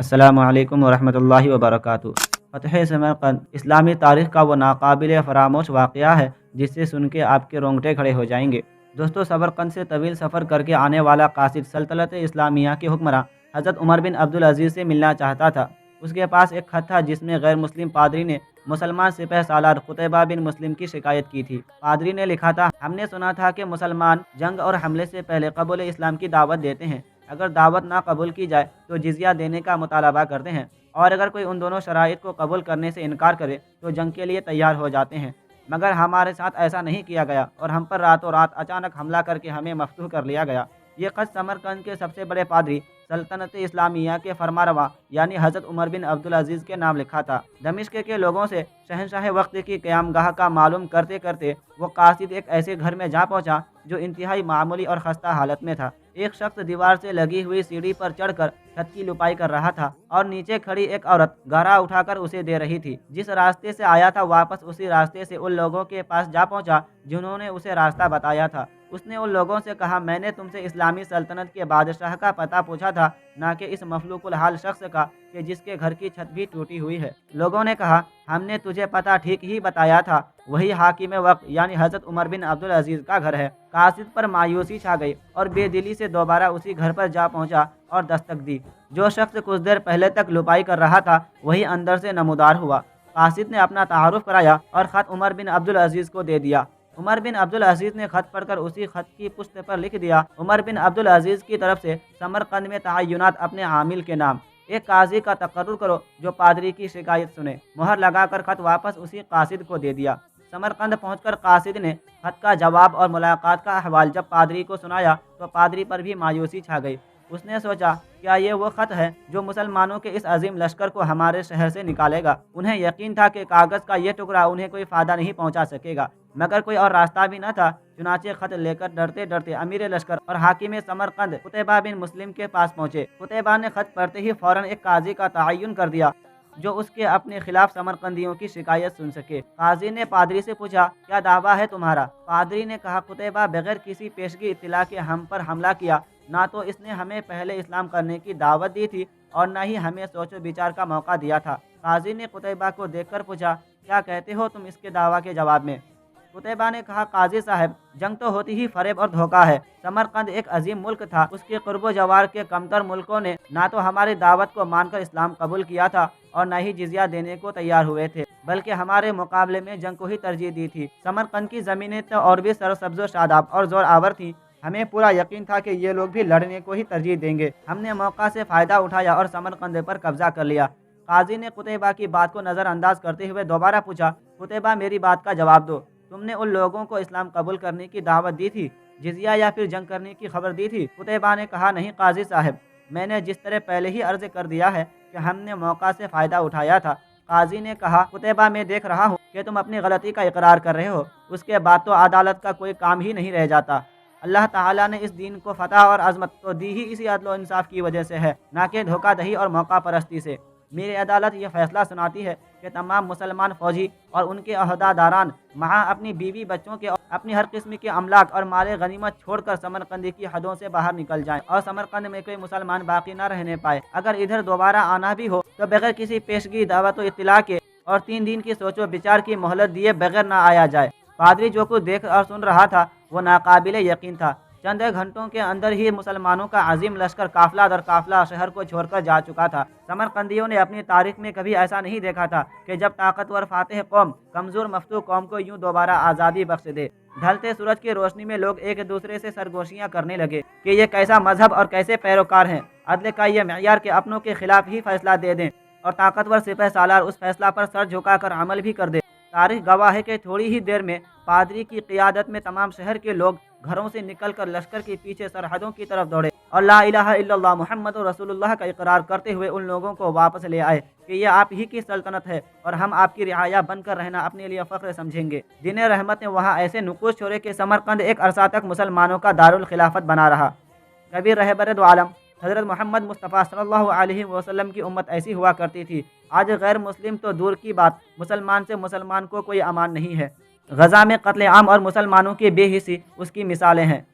अस्सलामु अलैकुम वरहमतुल्लाहि वबरकातुहू। फ़तह समरकंद इस्लामी तारीख़ का वो नाकाबिल फ़रामोश वाक़या है जिसे सुन के आपके रोंगटे खड़े हो जाएंगे। दोस्तों, समरकंद से तवील सफ़र करके आने वाला कासिद सल्तनत इस्लामिया के हुक्मरान हज़रत उमर बिन अब्दुल अज़ीज़ से मिलना चाहता था। उसके पास एक ख़त था जिसमें गैर मुस्लिम पादरी ने मुसलमान सिपह सालार कुतैबा बिन मुस्लिम की शिकायत की थी। पादरी ने लिखा था, हमने सुना था कि मुसलमान जंग और हमले से पहले कबूल इस्लाम की दावत देते हैं। अगर दावत ना कबूल की जाए तो जिज़िया देने का मुतालबा करते हैं, और अगर कोई उन दोनों शराइत को कबूल करने से इनकार करे तो जंग के लिए तैयार हो जाते हैं। मगर हमारे साथ ऐसा नहीं किया गया और हम पर रातों रात अचानक हमला करके हमें मफ्तूह कर लिया गया। ये ख़त समरकंद के सबसे बड़े पादरी सल्तनत इस्लामिया के फरमारवा यानी हज़रत उमर बिन अब्दुल अज़ीज़ के नाम लिखा था। दमिश्क के लोगों से शहनशाह वक्त की क़यामगाह का मालूम करते करते वो कासिद एक ऐसे घर में जा पहुँचा जो इंतहाई मामूली और खस्ता हालत में था। एक शख्स दीवार से लगी हुई सीढ़ी पर चढ़कर छत की लुपाई कर रहा था और नीचे खड़ी एक औरत गारा उठाकर उसे दे रही थी। जिस रास्ते से आया था वापस उसी रास्ते से उन लोगों के पास जा पहुंचा जिन्होंने उसे रास्ता बताया था। उसने उन लोगों से कहा, मैंने तुमसे इस्लामी सल्तनत के बादशाह का पता पूछा था, ना कि इस मफलूकुल हाल शख्स का कि जिसके घर की छत भी टूटी हुई है। लोगों ने कहा, हमने तुझे पता ठीक ही बताया था, वही हाकिम वक्त यानी हज़रत उमर बिन अब्दुल अज़ीज़ का घर है। कासिद पर मायूसी छा गई और बेदिली से दोबारा उसी घर पर जा पहुंचा और दस्तक दी। जो शख्स कुछ देर पहले तक लुपाई कर रहा था वही अंदर से नमूदार हुआ। कासिद ने अपना तारुफ कराया और ख़त उमर बिन अब्दुल अज़ीज़ को दे दिया। उमर बिन अब्दुल अज़ीज़ ने ख़त पढ़कर उसी ख़त की पुश्त पर लिख दिया, उमर बिन अब्दुल अज़ीज़ की तरफ से समरकंद में तअय्युनात अपने आमिल के नाम। एक काजी का तकर्रुर करो जो पादरी की शिकायत सुने। मुहर लगाकर ख़त वापस उसी कासिद को दे दिया। समरकंद पहुंचकर कासिद ने ख़त का जवाब और मुलाकात का अहवाल जब पादरी को सुनाया तो पादरी पर भी मायूसी छा गई। उसने सोचा, क्या ये वो ख़त है जो मुसलमानों के इस अजीम लश्कर को हमारे शहर से निकालेगा। उन्हें यकीन था कि कागज़ का ये टुकड़ा उन्हें कोई फ़ायदा नहीं पहुंचा सकेगा, मगर कोई और रास्ता भी न था। चुनाचे ख़त लेकर डरते डरते अमीर लश्कर और हाकिम समरकंद कुतैबा बिन मुस्लिम के पास पहुँचे। कुतैबा ने ख़त पढ़ते ही फ़ौरन एक काजी का तअय्युन कर दिया जो उसके अपने खिलाफ समरकंदियों की शिकायत सुन सके। काजी ने पादरी से पूछा, क्या दावा है तुम्हारा? पादरी ने कहा, कुतैबा बगैर किसी पेशगी इत्तला के हम पर हमला किया। ना तो इसने हमें पहले इस्लाम करने की दावत दी थी और न ही हमें सोचो विचार का मौका दिया था। काजी ने कुतैबा को देखकर पूछा, क्या कहते हो तुम इसके दावा के जवाब में? कुतैबा ने कहा, काजी साहब, जंग तो होती ही फरेब और धोखा है। समरकंद एक अजीम मुल्क था, उसके कुर्बो जवार के कमतर मुल्कों ने ना तो हमारी दावत को मानकर इस्लाम कबूल किया था और न ही जिजिया देने को तैयार हुए थे, बल्कि हमारे मुकाबले में जंग को ही तरजीह दी थी। समरकंद की ज़मीनें तो और भी सरसब्ज़ो शादाब और ज़ोर आवर थीं। हमें पूरा यकीन था कि ये लोग भी लड़ने को ही तरजीह देंगे। हमने मौका से फ़ायदा उठाया और समरकंद पर कब्जा कर लिया। काजी ने कुतैबा की बात को नज़रअंदाज करते हुए दोबारा पूछा, कुतैबा, मेरी बात का जवाब दो। तुमने उन लोगों को इस्लाम कबूल करने की दावत दी थी, जिजिया या फिर जंग करने की खबर दी थी? कुतैबा ने कहा, नहीं काजी साहब, मैंने जिस तरह पहले ही अर्ज़ कर दिया है कि हमने मौका से फ़ायदा उठाया था। काजी ने कहा, कुतैबा, मैं देख रहा हूँ कि तुम अपनी गलती का इकरार कर रहे हो। उसके बाद तो अदालत का कोई काम ही नहीं रह जाता। अल्लाह ताला ने इस दीन को फ़तह और अज़मत तो दी ही इसी अदल व इंसाफ की वजह से है, ना कि धोखादही और मौका परस्ती से। मेरी अदालत यह फ़ैसला सुनाती है कि तमाम मुसलमान फ़ौजी और उनके अहदादारान वहाँ अपनी बीवी बच्चों के और अपनी हर किस्म के अमलाक और माल गनीमत छोड़कर समरकंद की हदों से बाहर निकल जाएं और समरकंद में कोई मुसलमान बाकी न रहने पाए। अगर इधर दोबारा आना भी हो तो बगैर किसी पेशगी दावत व इत्तला के और 3 दिन की सोचो विचार की मोहलत दिए बगैर ना आया जाए। पादरी जो कुछ देख और सुन रहा था वो नाकाबिल यकीन था। चंद घंटों के अंदर ही मुसलमानों का अजीम लश्कर काफिला दर काफिला शहर को छोड़कर जा चुका था। समरकंदियों ने अपनी तारीख में कभी ऐसा नहीं देखा था कि जब ताकतवर फातेह कौम कमज़ोर मफ्तूह कौम को यूं दोबारा आज़ादी बख्श दे। ढलते सूरज की रोशनी में लोग एक दूसरे से सरगोशियां करने लगे कि ये कैसा मजहब और कैसे पैरोकार हैं। अदल का ये मैयार के अपनों के खिलाफ ही फैसला दे दें और ताकतवर सिपह सालार उस फैसला पर सर झुकाकर अमल भी कर दे। तारीख गवाह है कि थोड़ी ही देर में पादरी की क़ियादत में तमाम शहर के लोग घरों से निकलकर लश्कर के पीछे सरहदों की तरफ दौड़े और ला इलाहा इल्लल्लाह मुहम्मदुर रसूलुल्लाह का इकरार करते हुए उन लोगों को वापस ले आए कि ये आप ही की सल्तनत है और हम आपकी रियाया बनकर रहना अपने लिए फ़ख्र समझेंगे। दिन रहमत ने वहाँ ऐसे नुकूश छोड़े कि समरकंद एक अरसा तक मुसलमानों का दारुल खिलाफत बना रहा। कबीर रहबर दो आलम हज़रत मोहम्मद मुस्तफ़ा सल्लल्लाहु अलैहि वसल्लम की उम्मत ऐसी हुआ करती थी। आज गैर मुस्लिम तो दूर की बात, मुसलमान से मुसलमान को कोई अमान नहीं है। गज़ा में कत्ल आम और मुसलमानों की बेहिसी उसकी मिसालें हैं।